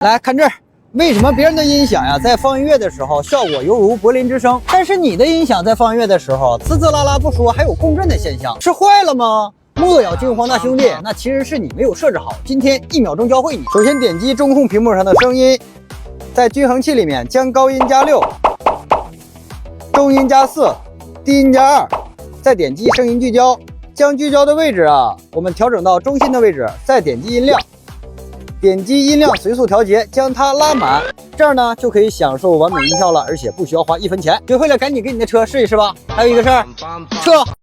来看这儿，为什么别人的音响呀，在放音乐的时候效果犹如柏林之声，但是你的音响在放音乐的时候滋滋啦啦不说，还有共振的现象，是坏了吗？莫要惊慌，大兄弟，那其实是你没有设置好。今天1秒钟教会你。首先点击中控屏幕上的声音，在均衡器里面将高音加6，中音加4，低音加2，再点击声音聚焦，将聚焦的位置啊，我们调整到中心的位置，再点击音量，点击音量随速调节，将它拉满，这样呢就可以享受完美音效了，而且不需要花1分钱。学会了赶紧给你的车试一试吧。还有一个事儿，车